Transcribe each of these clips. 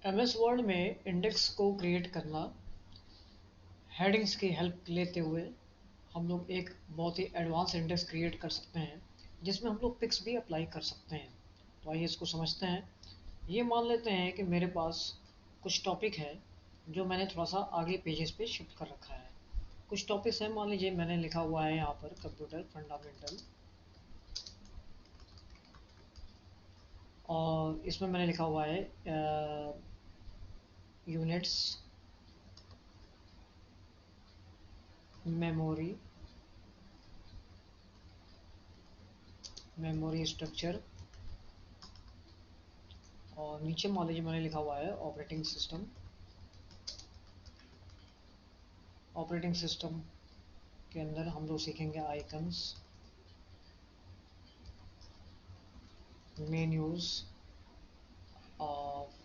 MS word में index को create करना, हेडिंग्स की हेल्प लेते हुए हम लोग एक बहुत ही एडवांस इंडेक्स क्रिएट कर सकते हैं जिसमें हम लोग पिक्स भी अप्लाई कर सकते हैं। तो आइए इसको समझते हैं। ये मान लेते हैं कि मेरे पास कुछ टॉपिक है जो मैंने थोड़ा सा आगे पेजेस पे शिफ्ट कर रखा है। कुछ टॉपिक्स हैं, मान लीजिए मैंने लिखा हुआ है यहाँ पर कंप्यूटर फंडामेंटल, और इसमें मैंने लिखा हुआ है यूनिट्स, मेमोरी, मेमोरी स्ट्रक्चर, और नीचे मान लीजिए मैंने लिखा हुआ है ऑपरेटिंग सिस्टम। ऑपरेटिंग सिस्टम के अंदर हम लोग सीखेंगे icons, menus,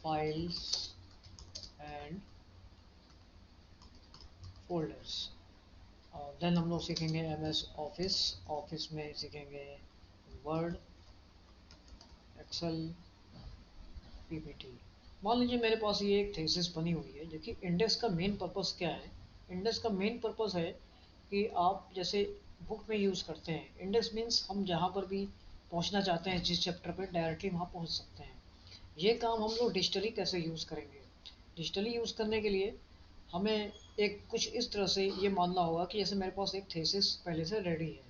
files and folders. और देन हम लोग सीखेंगे एमएस ऑफिस। ऑफिस में सीखेंगे वर्ड, एक्सेल, पीपीटी। मान लीजिए मेरे पास ये एक थीसिस बनी हुई है, जो कि इंडेक्स का मेन पर्पस क्या है। इंडेक्स का मेन पर्पस है कि आप जैसे बुक में यूज़ करते हैं, इंडेक्स मीन्स हम जहाँ पर भी पहुँचना चाहते हैं जिस चैप्टर पर डायरेक्टली वहाँ पहुँच सकते हैं। ये काम हम लोग डिजिटली कैसे यूज़ करेंगे। डिजिटली यूज़ करने के लिए हमें एक कुछ इस तरह से ये मानना होगा कि जैसे मेरे पास एक थीसिस पहले से रेडी है।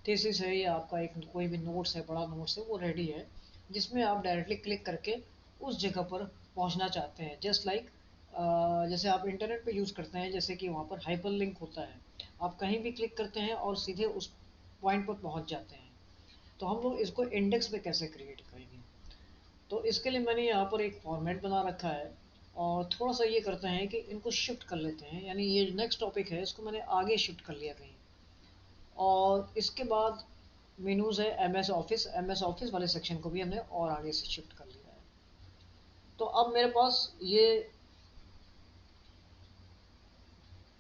थीसिस है या आपका एक कोई भी नोट्स है, बड़ा नोट्स है, वो रेडी है, जिसमें आप डायरेक्टली क्लिक करके उस जगह पर पहुंचना चाहते हैं। जस्ट लाइक जैसे आप इंटरनेट पे यूज़ करते हैं, जैसे कि वहाँ पर हाइपर लिंक होता है, आप कहीं भी क्लिक करते हैं और सीधे उस पॉइंट पर पहुँच जाते हैं। तो हम लोग इसको इंडेक्स पे कैसे क्रिएट करेंगे, तो इसके लिए मैंने यहाँ पर एक फॉर्मेट बना रखा है। और थोड़ा सा ये करते हैं कि इनको शिफ्ट कर लेते हैं, यानी ये नेक्स्ट टॉपिक है इसको मैंने आगे शिफ्ट कर लिया कहीं। और इसके बाद मेनूज है एमएस ऑफिस, एमएस ऑफिस वाले सेक्शन को भी हमने और आगे से शिफ्ट कर लिया है। तो अब मेरे पास ये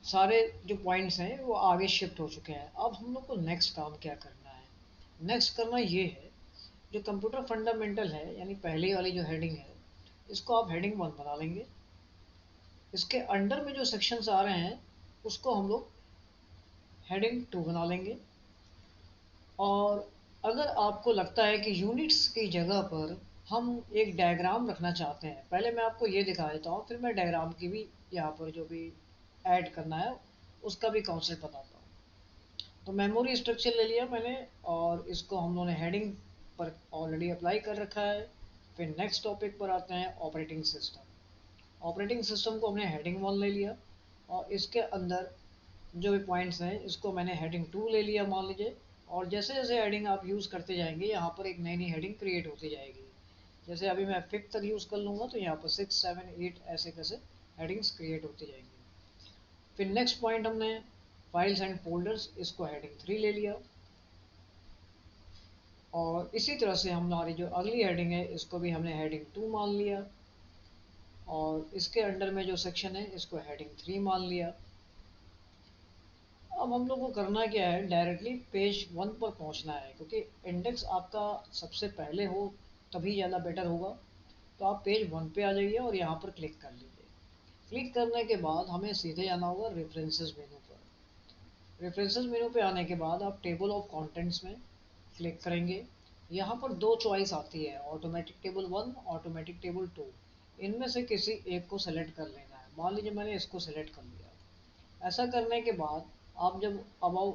सारे जो पॉइंट्स हैं वो आगे शिफ्ट हो चुके हैं। अब हम लोग को नेक्स्ट काम क्या करना है। नेक्स्ट करना ये है, जो कंप्यूटर फंडामेंटल है यानी पहले वाली जो हेडिंग है, इसको आप हेडिंग 1 बना लेंगे। इसके अंडर में जो सेक्शंस आ रहे हैं उसको हम लोग हेडिंग 2 बना लेंगे। और अगर आपको लगता है कि यूनिट्स की जगह पर हम एक डायग्राम रखना चाहते हैं, पहले मैं आपको ये दिखा देता हूँ, फिर मैं डायग्राम की भी यहाँ पर जो भी ऐड करना है उसका भी कॉन्सेप्ट बताता हूँ। तो मेमोरी स्ट्रक्चर ले लिया मैंने, और इसको हम लोगों ने हेडिंग पर ऑलरेडी अप्लाई कर रखा है। फिर नेक्स्ट टॉपिक पर आते हैं ऑपरेटिंग सिस्टम। ऑपरेटिंग सिस्टम को हमने हेडिंग 1 ले लिया, और इसके अंदर जो भी पॉइंट्स हैं इसको मैंने हेडिंग 2 ले लिया मान लीजिए। और जैसे जैसे हेडिंग आप यूज़ करते जाएंगे यहाँ पर एक नई नई हेडिंग क्रिएट होती जाएगी। जैसे अभी मैं 5th तक यूज़ कर लूँगा तो यहाँ पर 6, 7, 8 ऐसे कैसे हेडिंग्स क्रिएट होती जाएंगी। फिर नेक्स्ट पॉइंट हमने फाइल्स एंड फोल्डर्स, इसको हेडिंग 3 ले लिया। और इसी तरह से हमारी जो अगली हेडिंग है इसको भी हमने हेडिंग 2 मान लिया। और इसके अंडर में जो सेक्शन है इसको हेडिंग 3 मान लिया। अब हम लोग को करना क्या है, डायरेक्टली पेज 1 पर पहुंचना है, क्योंकि इंडेक्स आपका सबसे पहले हो तभी ज़्यादा बेटर होगा। तो आप पेज 1 पे आ जाइए और यहाँ पर क्लिक कर लीजिए। क्लिक करने के बाद हमें सीधे जाना होगा रेफरेंसेस मेनू पर। रेफरेंसेस मेनू पे आने के बाद आप टेबल ऑफ कंटेंट्स में क्लिक करेंगे। यहाँ पर दो चॉइस आती है, ऑटोमेटिक टेबल 1, ऑटोमेटिक टेबल 2। इनमें से किसी एक को सेलेक्ट कर लेना है। मान लीजिए मैंने इसको सेलेक्ट कर लिया। ऐसा करने के बाद आप जब अबाउ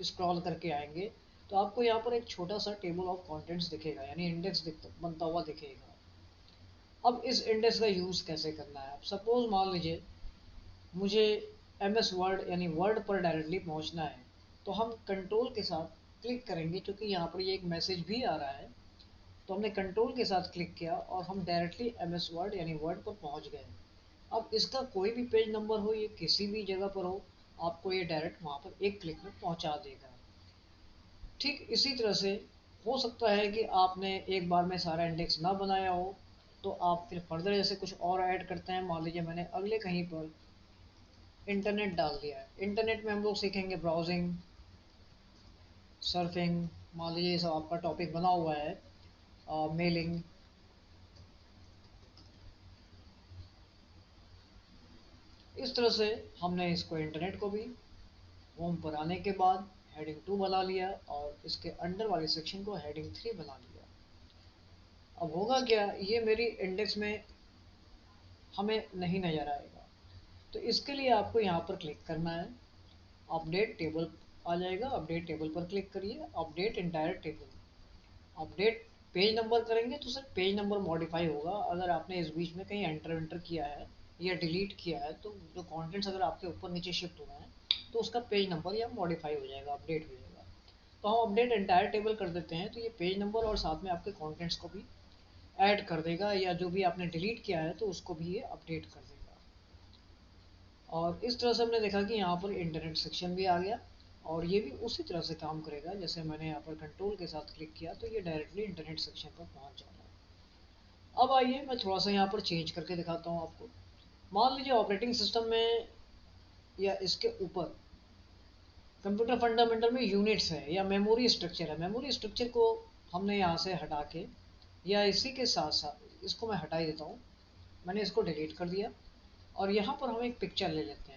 स्क्रॉल करके आएंगे तो आपको यहाँ पर एक छोटा सा टेबल ऑफ कंटेंट्स दिखेगा, यानी इंडेक्स बनता हुआ दिखेगा। अब इस इंडेक्स का यूज़ कैसे करना है, अब सपोज मान लीजिए मुझे एमएस वर्ड यानी वर्ड पर डायरेक्टली पहुंचना है, तो हम कंट्रोल के साथ क्लिक करेंगे, क्योंकि यहाँ पर ये एक मैसेज भी आ रहा है। तो हमने कंट्रोल के साथ क्लिक किया और हम डायरेक्टली एमएस वर्ड यानी वर्ड पर पहुंच गए। अब इसका कोई भी पेज नंबर हो, ये किसी भी जगह पर हो, आपको ये डायरेक्ट वहाँ पर एक क्लिक में पहुँचा देगा। ठीक इसी तरह से हो सकता है कि आपने एक बार में सारा इंडेक्स ना बनाया हो, तो आप फिर फर्दर जैसे कुछ और ऐड करते हैं। मान लीजिए मैंने अगले कहीं पर इंटरनेट डाल दिया है। इंटरनेट में हम लोग सीखेंगे ब्राउजिंग, सर्फिंग, मान लीजिए ये सब आपका टॉपिक बना हुआ है, मेलिंग, इस तरह से हमने इसको इंटरनेट को भी होम पर आने के बाद हेडिंग 2 बना लिया और इसके अंडर वाले सेक्शन को हेडिंग 3 बना लिया। अब होगा क्या, ये मेरी इंडेक्स में हमें नहीं नज़र आएगा, तो इसके लिए आपको यहाँ पर क्लिक करना है, अपडेट टेबल आ जाएगा, अपडेट टेबल पर क्लिक करिए, update entire table. Update page number करेंगे तो सर पेज नंबर मॉडिफाई होगा, अगर आपने इस बीच में कहीं एंटर किया है या डिलीट किया है तो जो कंटेंट्स अगर आपके ऊपर नीचे शिफ्ट हुए हैं तो उसका पेज नंबर या मॉडिफाई हो जाएगा, अपडेट हो जाएगा। तो हम अपडेट एंटायर टेबल कर देते हैं, तो ये पेज नंबर और साथ में आपके कंटेंट्स को भी ऐड कर देगा, या जो भी आपने डिलीट किया है तो उसको भी ये अपडेट कर देगा। और इस तरह से हमने देखा कि यहाँ पर इंटरनेट सेक्शन भी आ गया, और ये भी उसी तरह से काम करेगा जैसे मैंने यहाँ पर कंट्रोल के साथ क्लिक किया तो ये डायरेक्टली इंटरनेट सेक्शन पर पहुँच जा रहा है। अब आइए मैं थोड़ा सा यहाँ पर चेंज करके दिखाता हूँ आपको। मान लीजिए ऑपरेटिंग सिस्टम में या इसके ऊपर कंप्यूटर फंडामेंटल में यूनिट्स है या मेमोरी स्ट्रक्चर है, मेमोरी स्ट्रक्चर को हमने यहाँ से हटा के, या इसी के साथ साथ इसको मैं हटा ही देता हूँ, मैंने इसको डिलीट कर दिया, और यहाँ पर हम एक पिक्चर ले लेते हैं,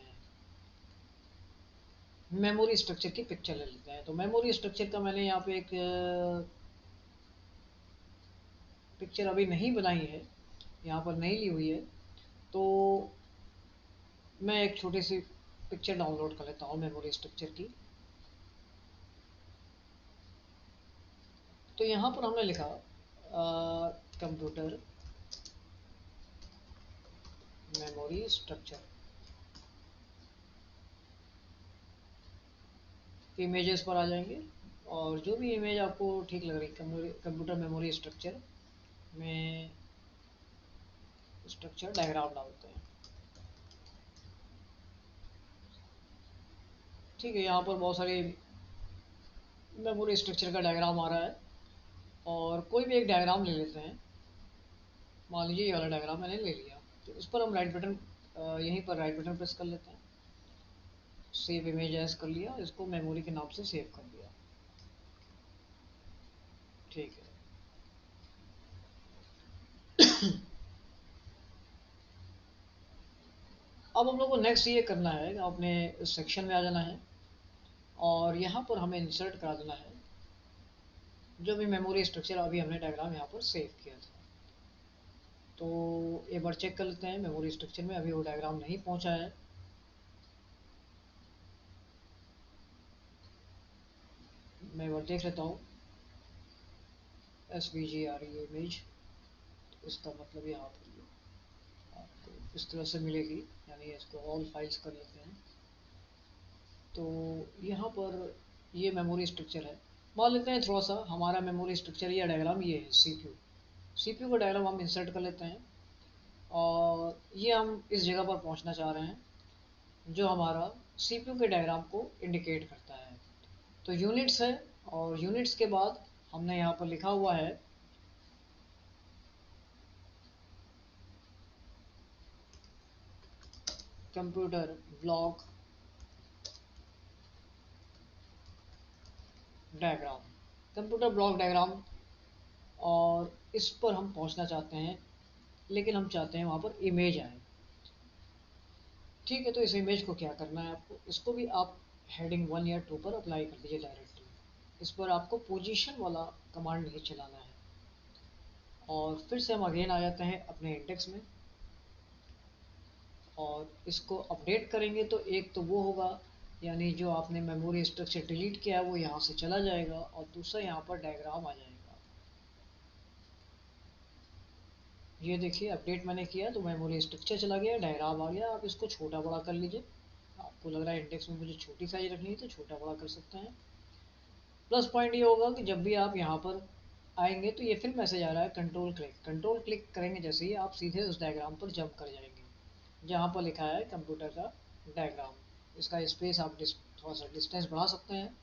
मेमोरी स्ट्रक्चर की पिक्चर ले लेते हैं। तो मेमोरी स्ट्रक्चर का मैंने यहाँ पे एक पिक्चर अभी नहीं बनाई है, यहाँ पर नहीं ली हुई है, तो मैं एक छोटी सी पिक्चर डाउनलोड कर लेता हूँ मेमोरी स्ट्रक्चर की। तो यहाँ पर हमने लिखा कंप्यूटर मेमोरी स्ट्रक्चर, इमेजेस पर आ जाएंगे, और जो भी इमेज आपको ठीक लग रही है कंप्यूटर मेमोरी स्ट्रक्चर में स्ट्रक्चर डायग्राम डालते हैं। ठीक है, यहाँ पर बहुत सारे मेमोरी स्ट्रक्चर का डायग्राम आ रहा है, और कोई भी एक डायग्राम ले लेते हैं। मान लीजिए ये वाला डायग्राम मैंने ले लिया, तो इस पर हम राइट बटन, यहीं पर राइट बटन प्रेस कर लेते हैं, सेव इमेज एज कर लिया, इसको मेमोरी के नाम से सेव कर दिया। ठीक है। अब हम लोग को नेक्स्ट ये करना है, अपने सेक्शन में आ जाना है, और यहाँ पर हमें इंसर्ट करा देना है जो भी मेमोरी स्ट्रक्चर अभी हमने डायग्राम यहाँ पर सेव किया था। तो एक बार चेक कर लेते हैं, मेमोरी स्ट्रक्चर में अभी वो डायग्राम नहीं पहुँचा है। मैं एक बार देख लेता हूँ, SVG इमेज, इसका मतलब यहाँ पर आपको इस तरह से मिलेगी, यानी इसको ऑल फाइल्स कर लेते हैं। तो यहाँ पर ये मेमोरी स्ट्रक्चर है, मान लेते हैं थोड़ा सा हमारा मेमोरी स्ट्रक्चर या डायग्राम ये है CPU का डायग्राम हम इंसर्ट कर लेते हैं, और ये हम इस जगह पर पहुँचना चाह रहे हैं जो हमारा CPU के डायग्राम को इंडिकेट करता है। तो यूनिट्स है, और यूनिट्स के बाद हमने यहाँ पर लिखा हुआ है computer block diagram, computer block diagram, और इस पर हम पहुंचना चाहते हैं, लेकिन हम चाहते हैं वहाँ पर इमेज आए। ठीक है, तो इस इमेज को क्या करना है आपको, इसको भी आप हेडिंग 1 या 2 पर अप्लाई कर दीजिए डायरेक्टली। इस पर आपको पोजीशन वाला कमांड नहीं चलाना है, और फिर से हम अगेन आ जाते हैं अपने इंडेक्स में, और इसको अपडेट करेंगे तो एक तो वो होगा, यानी जो आपने मेमोरी स्ट्रक्चर डिलीट किया है वो यहाँ से चला जाएगा, और दूसरा यहाँ पर डायग्राम आ जाएगा। ये देखिए अपडेट मैंने किया तो मेमोरी स्ट्रक्चर चला गया, डायग्राम आ गया। आप इसको छोटा बड़ा कर लीजिए, आपको लग रहा है इंडेक्स में मुझे छोटी साइज रखनी है तो छोटा बड़ा कर सकते हैं। प्लस पॉइंट ये होगा कि जब भी आप यहाँ पर आएंगे तो ये फिर मैसेज आ रहा है कंट्रोल क्लिक करेंगे जैसे ही आप सीधे उस डायग्राम पर जंप कर जाएंगे जहाँ पर लिखा है कंप्यूटर का डायग्राम। इसका स्पेस आप थोड़ा सा डिस्टेंस बढ़ा सकते हैं।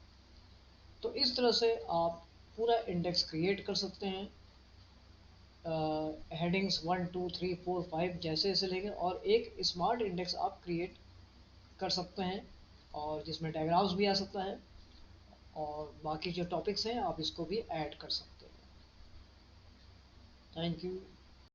तो इस तरह से आप पूरा इंडेक्स क्रिएट कर सकते हैं, हेडिंग्स 1 2 3 4 5 जैसे जैसे लेंगे, और एक स्मार्ट इंडेक्स आप क्रिएट कर सकते हैं, और जिसमें डायग्राम्स भी आ सकता है, और बाकी जो टॉपिक्स हैं आप इसको भी ऐड कर सकते हैं। Thank you.